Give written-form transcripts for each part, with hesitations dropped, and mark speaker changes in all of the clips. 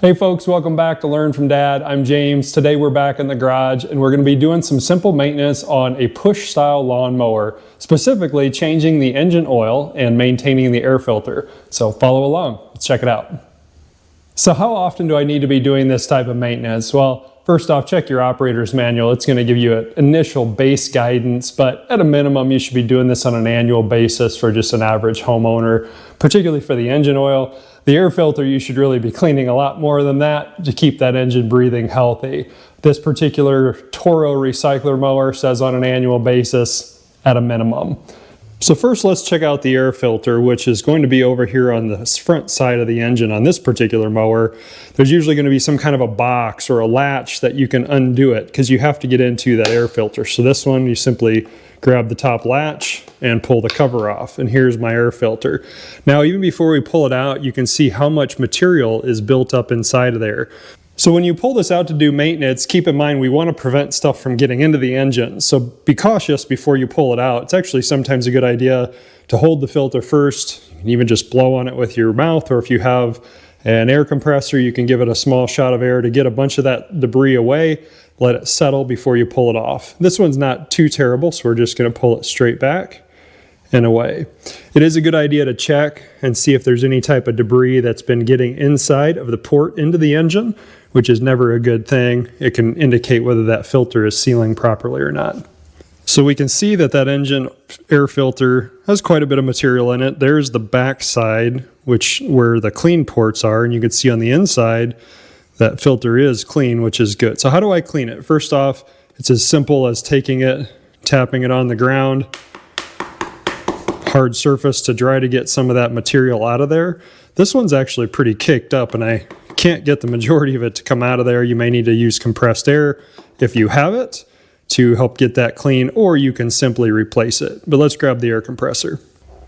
Speaker 1: Hey folks, welcome back to Learn from Dad. I'm James. Today we're back in the garage and we're going to be doing some simple maintenance on a push style lawnmower, specifically changing the engine oil and maintaining the air filter. So follow along, let's check it out. So how often do I need to be doing this type of maintenance? Well, first off, check your operator's manual. It's going to give you an initial base guidance, but at a minimum you should be doing this on an annual basis for just an average homeowner, particularly for the engine oil. The air filter, you should really be cleaning a lot more than that to keep that engine breathing healthy. This particular Toro Recycler mower says on an annual basis at a minimum. So first let's check out the air filter, which is going to be over here on the front side of the engine. On this particular mower, there's usually going to be some kind of a box or a latch that you can undo it because you have to get into that air filter. So this one, you simply grab the top latch and pull the cover off, and here's my air filter. Now, even before we pull it out, you can see how much material is built up inside of there. So when you pull this out to do maintenance, keep in mind we want to prevent stuff from getting into the engine. So be cautious before you pull it out. It's actually sometimes a good idea to hold the filter first. You can even just blow on it with your mouth, or if you have an air compressor, you can give it a small shot of air to get a bunch of that debris away. Let it settle before you pull it off. This one's not too terrible, so we're just going to pull it straight back and away. It is a good idea to check and see if there's any type of debris that's been getting inside of the port into the engine, which is never a good thing. It can indicate whether that filter is sealing properly or not. So we can see that that engine air filter has quite a bit of material in it. There's the back side, where the clean ports are, and you can see on the inside that filter is clean, which is good. So how do I clean it? First off, it's as simple as taking it, tapping it on the ground, hard surface to try to get some of that material out of there. This one's actually pretty kicked up and I can't get the majority of it to come out of there. You may need to use compressed air if you have it to help get that clean, or you can simply replace it. But let's grab the air compressor.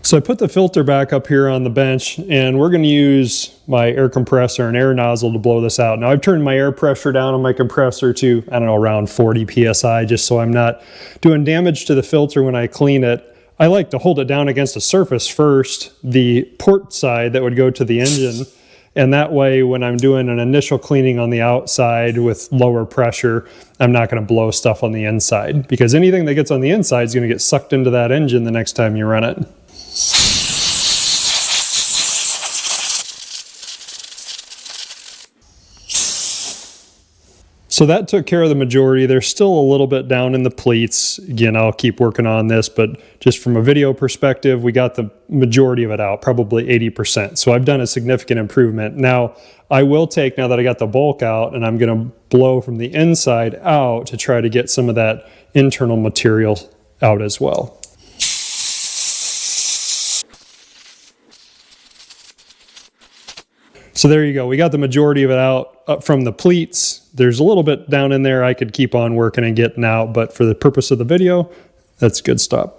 Speaker 1: So I put the filter back up here on the bench, and we're going to use my air compressor and air nozzle to blow this out. Now I've turned my air pressure down on my compressor to, I don't know, around 40 psi, just so I'm not doing damage to the filter when I clean it. I like to hold it down against a surface first, the port side that would go to the engine, and that way when I'm doing an initial cleaning on the outside with lower pressure, I'm not going to blow stuff on the inside, because anything that gets on the inside is going to get sucked into that engine the next time you run it. So that took care of the majority. There's still a little bit down in the pleats. Again, I'll keep working on this, but just from a video perspective, we got the majority of it out, probably 80%. So I've done a significant improvement. Now, I will take, now that I got the bulk out, and I'm going to blow from the inside out to try to get some of that internal material out as well. So there you go. We got the majority of it out up from the pleats. There's a little bit down in there I could keep on working and getting out, but for the purpose of the video, that's good stuff.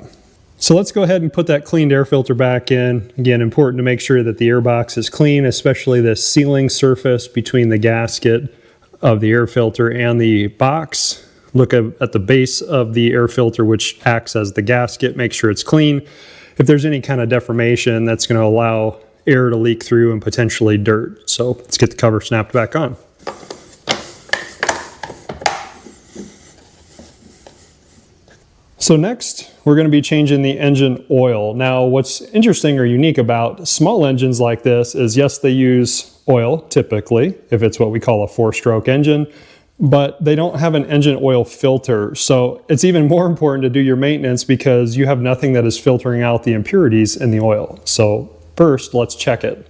Speaker 1: So let's go ahead and put that cleaned air filter back in. Again, important to make sure that the air box is clean, especially the sealing surface between the gasket of the air filter and the box. Look at the base of the air filter, which acts as the gasket. Make sure it's clean. If there's any kind of deformation, that's going to allow air to leak through and potentially dirt. So let's get the cover snapped back on. So next, we're going to be changing the engine oil. Now, what's interesting or unique about small engines like this is, yes, they use oil typically, if it's what we call a 4-stroke engine, but they don't have an engine oil filter. So it's even more important to do your maintenance because you have nothing that is filtering out the impurities in the oil. So first, let's check it.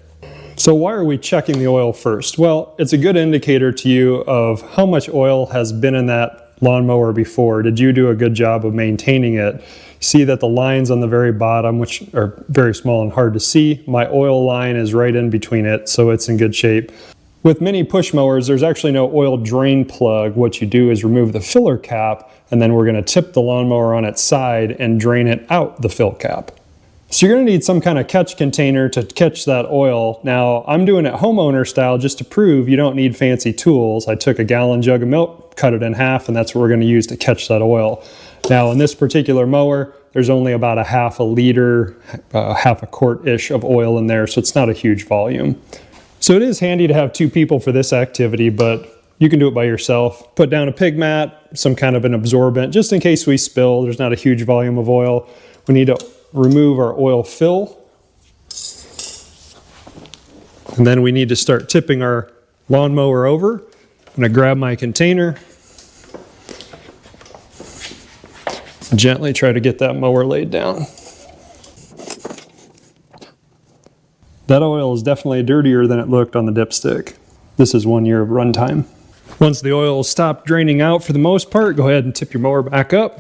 Speaker 1: So why are we checking the oil first? Well, it's a good indicator to you of how much oil has been in that lawnmower before. Did you do a good job of maintaining it? See that the lines on the very bottom, which are very small and hard to see, my oil line is right in between it, so it's in good shape. With many push mowers, there's actually no oil drain plug. What you do is remove the filler cap, and then we're going to tip the lawnmower on its side and drain it out the fill cap. So you're going to need some kind of catch container to catch that oil. Now, I'm doing it homeowner style just to prove you don't need fancy tools. I took a gallon jug of milk, cut it in half, and that's what we're going to use to catch that oil. Now, in this particular mower, there's only about a half a liter, half a quart-ish of oil in there, so it's not a huge volume. So it is handy to have two people for this activity, but you can do it by yourself. Put down a pig mat, some kind of an absorbent, just in case we spill. There's not a huge volume of oil. We need to remove our oil fill. And then we need to start tipping our lawnmower over. I'm going to grab my container. Gently try to get that mower laid down. That oil is definitely dirtier than it looked on the dipstick. This is 1 year of runtime. Once the oil stopped draining out for the most part, go ahead and tip your mower back up.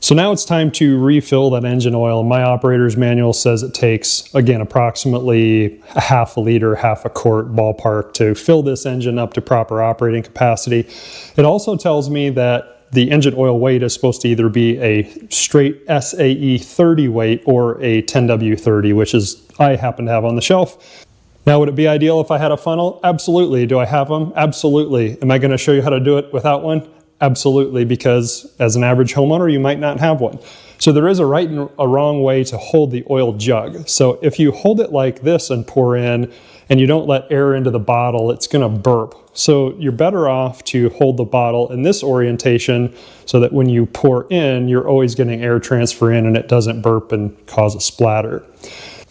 Speaker 1: So now it's time to refill that engine oil. My operator's manual says it takes, again, approximately a half a liter, half a quart ballpark to fill this engine up to proper operating capacity. It also tells me that the engine oil weight is supposed to either be a straight SAE 30 weight or a 10W30, which is I happen to have on the shelf. Now, would it be ideal if I had a funnel? Absolutely. Do I have them? Absolutely. Am I going to show you how to do it without one? Absolutely, because as an average homeowner, you might not have one. So there is a right and a wrong way to hold the oil jug. So if you hold it like this and pour in, and you don't let air into the bottle, it's going to burp. So you're better off to hold the bottle in this orientation so that when you pour in, you're always getting air transfer in and it doesn't burp and cause a splatter.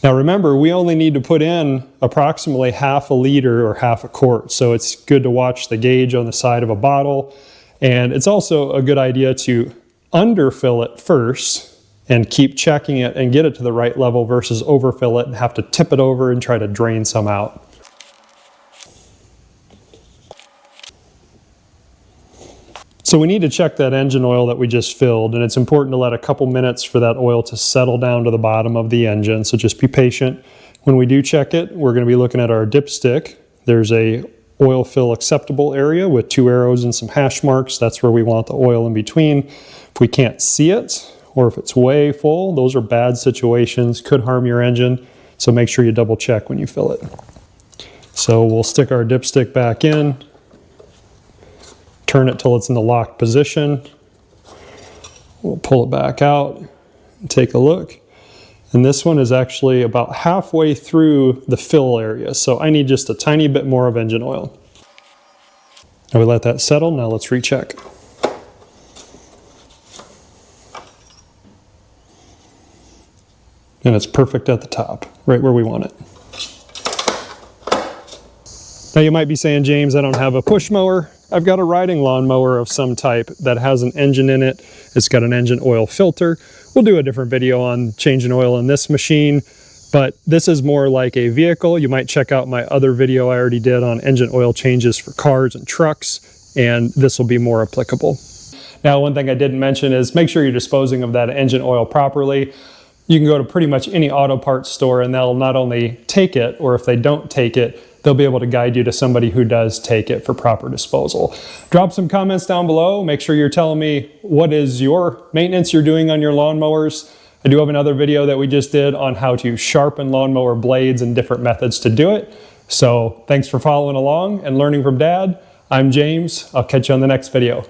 Speaker 1: Now remember, we only need to put in approximately half a liter or half a quart. So it's good to watch the gauge on the side of a bottle. And it's also a good idea to underfill it first and keep checking it and get it to the right level versus overfill it and have to tip it over and try to drain some out. So we need to check that engine oil that we just filled, and it's important to let a couple minutes for that oil to settle down to the bottom of the engine, so just be patient. When we do check it, we're going to be looking at our dipstick. There's a oil fill acceptable area with 2 arrows and some hash marks. That's where we want the oil in between. If we can't see it, or if it's way full, those are bad situations, could harm your engine, so make sure you double check when you fill it. So we'll stick our dipstick back in, turn it till it's in the locked position. We'll pull it back out and take a look. And this one is actually about halfway through the fill area, so I need just a tiny bit more of engine oil. Now we let that settle, now let's recheck. And it's perfect at the top, right where we want it. Now you might be saying, James, I don't have a push mower. I've got a riding lawnmower of some type that has an engine in it. It's got an engine oil filter. We'll do a different video on changing oil in this machine, but this is more like a vehicle. You might check out my other video I already did on engine oil changes for cars and trucks, and this will be more applicable. Now, one thing I didn't mention is make sure you're disposing of that engine oil properly. You can go to pretty much any auto parts store and they'll not only take it, or if they don't take it, they'll be able to guide you to somebody who does take it for proper disposal. Drop some comments down below. Make sure you're telling me what is your maintenance you're doing on your lawnmowers. I do have another video that we just did on how to sharpen lawnmower blades and different methods to do it. So thanks for following along and learning from Dad. I'm James. I'll catch you on the next video.